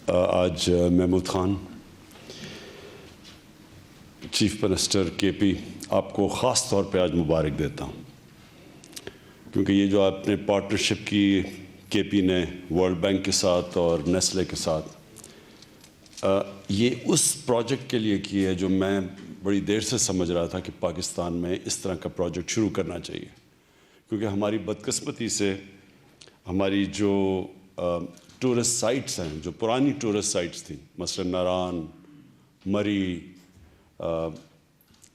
آج Mahmood Khan chief minister کے پی آپ کو خاص طور پہ آج مبارک دیتا ہوں، کیونکہ یہ جو آپ نے پارٹنرشپ کی کے پی نے ورلڈ بینک کے ساتھ اور نیسلے کے ساتھ، یہ اس پروجیکٹ کے لیے کی ہے جو میں بڑی دیر سے سمجھ رہا تھا کہ پاکستان میں اس طرح کا پروجیکٹ شروع کرنا چاہیے، کیونکہ ہماری بدقسمتی سے ہماری جو ٹورسٹ سائٹس ہیں، جو پرانی ٹورسٹ سائٹس تھیں، مثلا ناران، مری،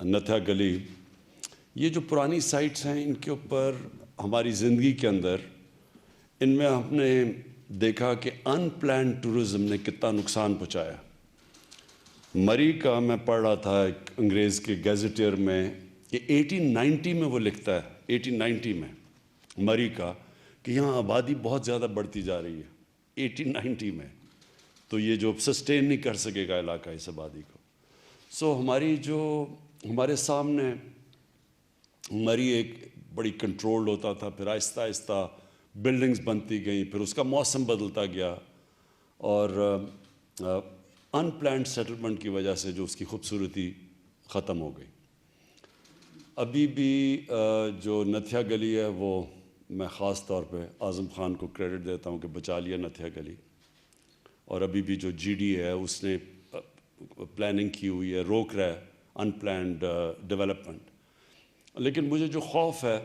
نتھیا گلی، یہ جو پرانی سائٹس ہیں ان کے اوپر ہماری زندگی کے اندر ان میں ہم نے دیکھا کہ ان پلانڈ ٹورزم نے کتنا نقصان پہنچایا۔ مری کا میں پڑھ رہا تھا ایک انگریز کے گیزیٹیئر میں کہ 1890 میں وہ لکھتا ہے، 1890 میں مری کا، کہ یہاں آبادی بہت زیادہ بڑھتی جا رہی ہے 1890 میں، تو یہ جو سسٹین نہیں کر سکے گا علاقہ اس آبادی کو۔ ہماری جو ہمارے سامنے مری ایک بڑی کنٹرولڈ ہوتا تھا، پھر آہستہ آہستہ بلڈنگز بنتی گئیں، پھر اس کا موسم بدلتا گیا، اور ان پلانڈ سیٹلمنٹ کی وجہ سے جو اس کی خوبصورتی ختم ہو گئی۔ ابھی بھی جو نتھیا گلی ہے وہ میں خاص طور پہ اعظم خان کو کریڈٹ دیتا ہوں کہ بچا لیا نتھیا گلی، اور ابھی بھی جو جی ڈی ہے اس نے پلاننگ کی ہوئی ہے، روک رہا ہے ان پلانڈ ڈیولپمنٹ۔ لیکن مجھے جو خوف ہے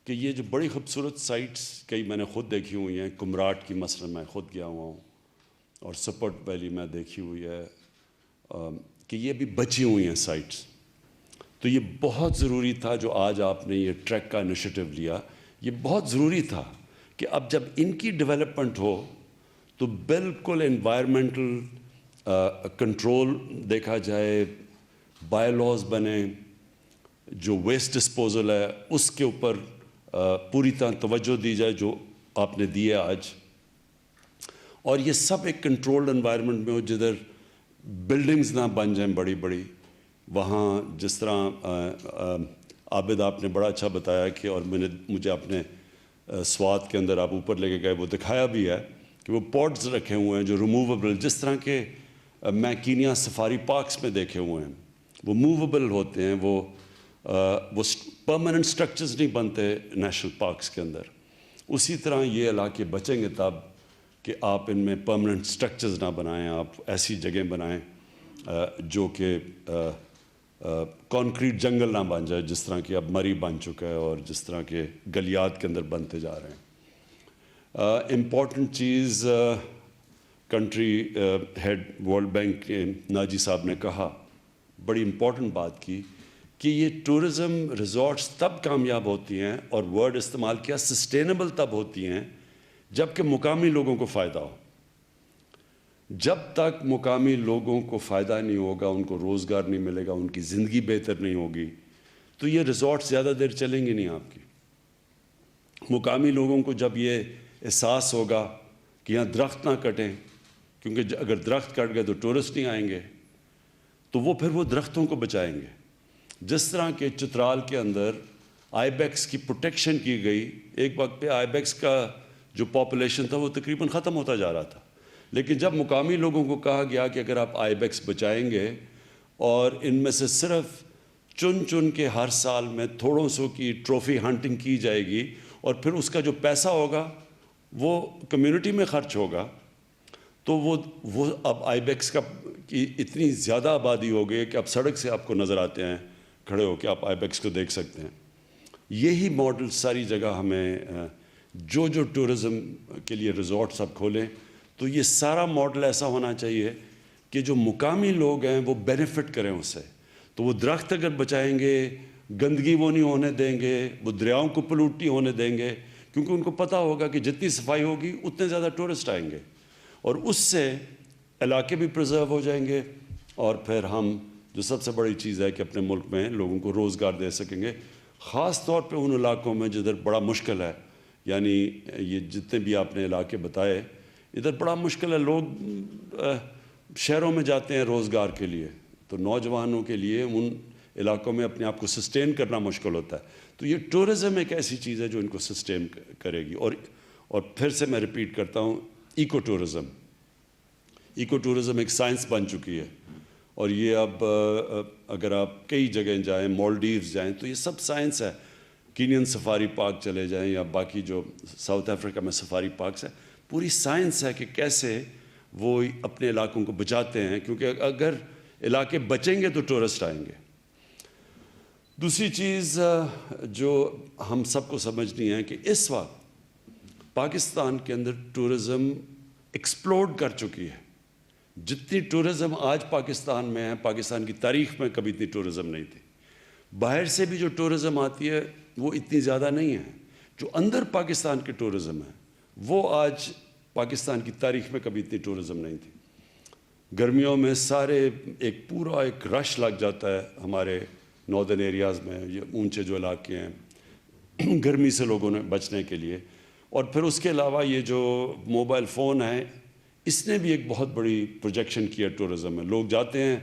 کہ یہ جو بڑی خوبصورت سائٹس کئی میں نے خود دیکھی ہوئی ہیں، کمراٹ کی مثلا میں خود گیا ہوا ہوں، اور سپورٹ ویلی میں دیکھی ہوئی ہے، کہ یہ بھی بچی ہوئی ہیں سائٹس۔ تو یہ بہت ضروری تھا جو آج آپ نے یہ ٹریک کا انیشیٹو لیا، یہ بہت ضروری تھا کہ اب جب ان کی ڈیولپمنٹ ہو تو بالکل انوائرمنٹل کنٹرول دیکھا جائے، بائی لاز بنے، جو ویسٹ ڈسپوزل ہے اس کے اوپر پوری طرح توجہ دی جائے جو آپ نے دی ہے آج، اور یہ سب ایک کنٹرولڈ انوائرمنٹ میں ہو جدھر بلڈنگز نہ بن جائیں بڑی بڑی۔ وہاں جس طرح عابد آپ نے بڑا اچھا بتایا کہ، اور مجھے اپنے سوات کے اندر آپ اوپر لے کے گئے، وہ دکھایا بھی ہے کہ وہ پوٹس رکھے ہوئے ہیں جو ریموویبل، جس طرح کے میں کینیا سفاری پارکس میں دیکھے ہوئے ہیں، وہ موویبل ہوتے ہیں، وہ پرماننٹ سٹرکچرز نہیں بنتے نیشنل پارکس کے اندر۔ اسی طرح یہ علاقے بچیں گے تب کہ آپ ان میں پرماننٹ سٹرکچرز نہ بنائیں، آپ ایسی جگہیں بنائیں جو کہ کانکریٹ جنگل نہ بن جائے، جس طرح کہ اب مری بن چکا ہے اور جس طرح کے گلیات کے اندر بنتے جا رہے ہیں۔ امپورٹنٹ چیز کنٹری ہیڈ ورلڈ بینک کے ناجی صاحب نے کہا، بڑی امپورٹنٹ بات کی کہ یہ ٹورزم ریزورٹس تب کامیاب ہوتی ہیں، اور ورڈ استعمال کیا، سسٹینیبل تب ہوتی ہیں جب کہ مقامی لوگوں کو فائدہ ہو۔ جب تک مقامی لوگوں کو فائدہ نہیں ہوگا، ان کو روزگار نہیں ملے گا، ان کی زندگی بہتر نہیں ہوگی، تو یہ ریزورٹ زیادہ دیر چلیں گے نہیں آپ کی۔ مقامی لوگوں کو جب یہ احساس ہوگا کہ یہاں درخت نہ کٹیں، کیونکہ اگر درخت کٹ گئے تو ٹورسٹ نہیں آئیں گے، تو وہ پھر وہ درختوں کو بچائیں گے۔ جس طرح کہ چترال کے اندر آئی بیکس کی پروٹیکشن کی گئی، ایک وقت پہ آئی بیکس کا جو پاپولیشن تھا وہ تقریباً ختم ہوتا جا رہا تھا، لیکن جب مقامی لوگوں کو کہا گیا کہ اگر آپ آئی بیکس بچائیں گے اور ان میں سے صرف چن کے ہر سال میں تھوڑوں سو کی ٹرافی ہنٹنگ کی جائے گی، اور پھر اس کا جو پیسہ ہوگا وہ کمیونٹی میں خرچ ہوگا، تو وہ اب آئی بیکس کی اتنی زیادہ آبادی ہو گئی کہ اب سڑک سے آپ کو نظر آتے ہیں کھڑے ہو کے، آپ آئی بیکس کو دیکھ سکتے ہیں۔ یہی ماڈل ساری جگہ ہمیں جو ٹورزم کے لیے ریزورٹس اب کھولیں، تو یہ سارا ماڈل ایسا ہونا چاہیے کہ جو مقامی لوگ ہیں وہ بینیفٹ کریں اس سے۔ تو وہ درخت اگر بچائیں گے، گندگی وہ نہیں ہونے دیں گے، وہ دریاؤں کو پلوٹ نہیں ہونے دیں گے، کیونکہ ان کو پتہ ہوگا کہ جتنی صفائی ہوگی اتنے زیادہ ٹورسٹ آئیں گے، اور اس سے علاقے بھی پرزرو ہو جائیں گے، اور پھر ہم جو سب سے بڑی چیز ہے کہ اپنے ملک میں لوگوں کو روزگار دے سکیں گے، خاص طور پہ ان علاقوں میں جدھر بڑا مشکل ہے۔ یعنی یہ جتنے بھی آپ نے علاقے بتائے، ادھر بڑا مشکل ہے، لوگ شہروں میں جاتے ہیں روزگار کے لیے، تو نوجوانوں کے لیے ان علاقوں میں اپنے آپ کو سسٹین کرنا مشکل ہوتا ہے۔ تو یہ ٹورزم ایک ایسی چیز ہے جو ان کو سسٹین کرے گی، اور پھر سے میں ریپیٹ کرتا ہوں، ایکو ٹورزم، ایکو ٹورزم ایک سائنس بن چکی ہے، اور یہ اب اگر آپ کئی جگہیں جائیں، مالڈیوز جائیں، تو یہ سب سائنس ہے. کینین سفاری پارک چلے جائیں یا باقی جو ساؤتھ افریقہ میں سفاری پارکس ہے، پوری سائنس ہے کہ کیسے وہ اپنے علاقوں کو بچاتے ہیں، کیونکہ اگر علاقے بچیں گے تو ٹورسٹ آئیں گے. دوسری چیز جو ہم سب کو سمجھنی ہے کہ اس وقت پاکستان کے اندر ٹورزم ایکسپلوڈ کر چکی ہے. جتنی ٹورزم آج پاکستان میں ہے، پاکستان کی تاریخ میں کبھی اتنی ٹورزم نہیں تھی. باہر سے بھی جو ٹورزم آتی ہے وہ اتنی زیادہ نہیں ہے. جو اندر پاکستان کی ٹورزم ہے وہ آج پاکستان کی تاریخ میں کبھی اتنی ٹورزم نہیں تھی. گرمیوں میں سارے ایک پورا ایک رش لگ جاتا ہے ہمارے ناردرن ایریاز میں، یہ اونچے جو علاقے ہیں گرمی سے لوگوں نے بچنے کے لیے. اور پھر اس کے علاوہ یہ جو موبائل فون ہے، اس نے بھی ایک بہت بڑی پروجیکشن کیا ٹورزم میں. لوگ جاتے ہیں،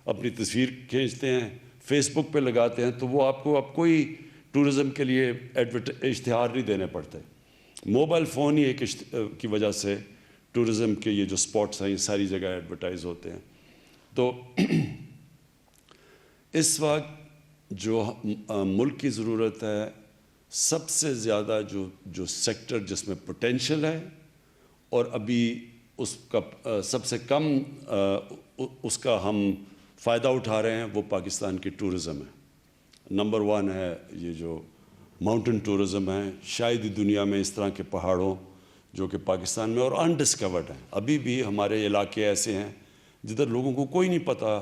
اپنی تصویر کھینچتے ہیں، فیس بک پہ لگاتے ہیں، تو وہ آپ کو اب کوئی ٹورزم کے لیے اشتہار نہیں دینے پڑتے. موبائل فون ہی ایک کی وجہ سے ٹورزم کے یہ جو سپاٹس ہیں یہ ساری جگہ ایڈورٹائز ہوتے ہیں. تو اس وقت جو ملک کی ضرورت ہے، سب سے زیادہ جو سیکٹر جس میں پوٹینشیل ہے اور ابھی اس کا سب سے کم اس کا ہم فائدہ اٹھا رہے ہیں، وہ پاکستان کی ٹورزم ہے. نمبر 1 ہے یہ جو ماؤنٹن ٹورزم ہے. شاید ہی دنیا میں اس طرح کے پہاڑوں جو کہ پاکستان میں اور انڈسکورڈ ہیں. ابھی بھی ہمارے علاقے ایسے ہیں جدھر لوگوں کو کوئی نہیں پتہ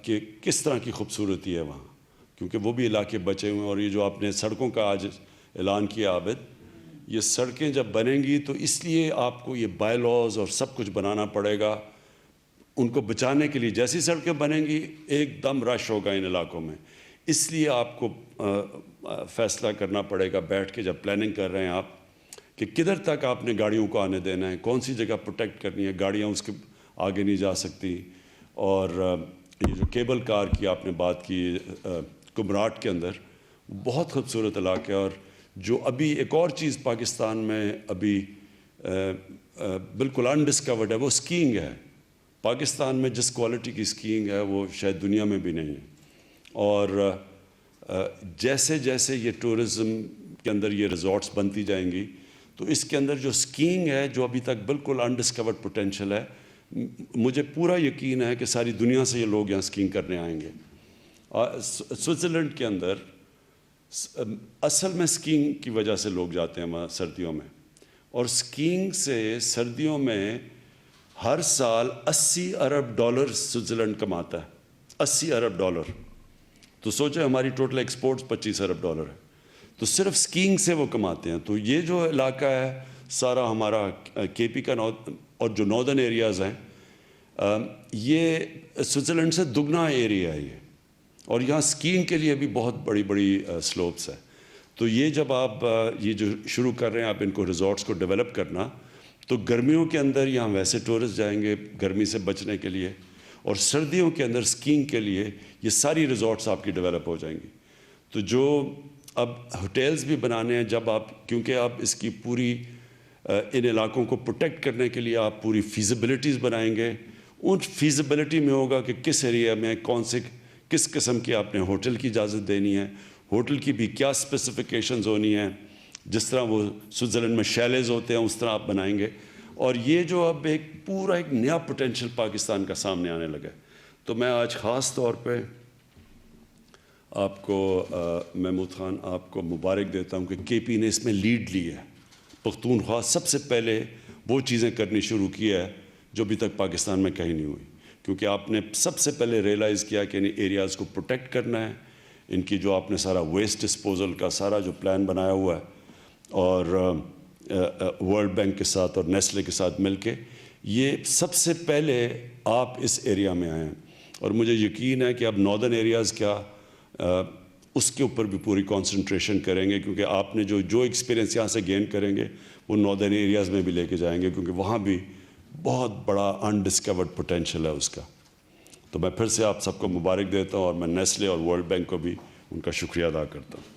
کہ کس طرح کی خوبصورتی ہے وہاں، کیونکہ وہ بھی علاقے بچے ہوئے ہیں. اور یہ جو آپ نے سڑکوں کا آج اعلان کیا عابد، یہ سڑکیں جب بنیں گی تو اس لیے آپ کو یہ بائی لاز اور سب کچھ بنانا پڑے گا ان کو بچانے کے لیے. جیسی سڑکیں بنیں گی ایک دم رش ہوگا ان علاقوں میں. اس لیے آپ کو فیصلہ کرنا پڑے گا بیٹھ کے، جب پلاننگ کر رہے ہیں آپ، کہ کدھر تک آپ نے گاڑیوں کو آنے دینا ہے، کون سی جگہ پروٹیکٹ کرنی ہے، گاڑیاں اس کے آگے نہیں جا سکتی. اور یہ جو کیبل کار کی آپ نے بات کی کمراٹ کے اندر، بہت خوبصورت علاقہ ہے. اور جو ابھی ایک اور چیز پاکستان میں ابھی بالکل انڈسکورڈ ہے وہ اسکیئنگ ہے. پاکستان میں جس کوالٹی کی اسکیئنگ ہے وہ شاید دنیا میں بھی نہیں ہے. اور جیسے جیسے یہ ٹورزم کے اندر یہ ریزورٹس بنتی جائیں گی تو اس کے اندر جو اسکیئنگ ہے جو ابھی تک بالکل انڈسکورڈ پوٹینشیل ہے، مجھے پورا یقین ہے کہ ساری دنیا سے یہ لوگ یہاں اسکیئنگ کرنے آئیں گے. سوئٹزرلینڈ کے اندر اصل میں اسکیئنگ کی وجہ سے لوگ جاتے ہیں وہاں سردیوں میں، اور اسکیئنگ سے سردیوں میں ہر سال $80 ارب سوئٹزرلینڈ کماتا ہے. $80 ارب. تو سوچیں ہماری ٹوٹل ایکسپورٹس $25 ارب ہے، تو صرف اسکیئنگ سے وہ کماتے ہیں. تو یہ جو علاقہ ہے سارا ہمارا کے پی کا اور جو ناردرن ایریاز ہیں، یہ سوئٹزرلینڈ سے دگنا ایریا ہے یہ. اور یہاں اسکیئنگ کے لیے بھی بہت بڑی بڑی سلوپس ہیں. تو یہ جب آپ یہ جو شروع کر رہے ہیں آپ ان کو ریزورٹس کو ڈیولپ کرنا، تو گرمیوں کے اندر یہاں ویسے ٹورسٹ جائیں گے گرمی سے بچنے کے لیے، اور سردیوں کے اندر اسکیئنگ کے لیے یہ ساری ریزورٹس آپ کی ڈیولپ ہو جائیں گی. تو جو اب ہوٹلز بھی بنانے ہیں، جب آپ کیونکہ آپ اس کی پوری ان علاقوں کو پروٹیکٹ کرنے کے لیے آپ پوری فیزیبلٹیز بنائیں گے. ان فیزیبلٹی میں ہوگا کہ کس ایریا میں کس قسم کی آپ نے ہوٹل کی اجازت دینی ہے، ہوٹل کی بھی کیا اسپیسیفیکیشنز ہونی ہیں. جس طرح وہ سوئٹزرلینڈ میں شیلز ہوتے ہیں اس طرح آپ بنائیں گے. اور یہ جو اب ایک پورا ایک نیا پوٹینشیل پاکستان کا سامنے آنے لگا ہے. تو میں آج خاص طور پہ آپ کو محمود خان آپ کو مبارک دیتا ہوں کہ کے پی نے اس میں لیڈ لی ہے. پختونخوا سب سے پہلے وہ چیزیں کرنی شروع کی ہے جو ابھی تک پاکستان میں کہیں نہیں ہوئی، کیونکہ آپ نے سب سے پہلے ریئلائز کیا کہ ان ایریاز کو پروٹیکٹ کرنا ہے. ان کی جو آپ نے سارا ویسٹ ڈسپوزل کا سارا جو پلان بنایا ہوا ہے، اور ورلڈ بینک کے ساتھ اور نیسلے کے ساتھ مل کے، یہ سب سے پہلے آپ اس ایریا میں آئے ہیں. اور مجھے یقین ہے کہ اب ناردرن ایریاز کیا اس کے اوپر بھی پوری کانسنٹریشن کریں گے، کیونکہ آپ نے جو ایکسپیرینس یہاں سے گین کریں گے وہ ناردرن ایریاز میں بھی لے کے جائیں گے، کیونکہ وہاں بھی بہت بڑا انڈسکورڈ پوٹینشیل ہے اس کا. تو میں پھر سے آپ سب کو مبارک دیتا ہوں، اور میں نیسلے اور ورلڈ بینک کو بھی ان کا شکریہ ادا کرتا ہوں.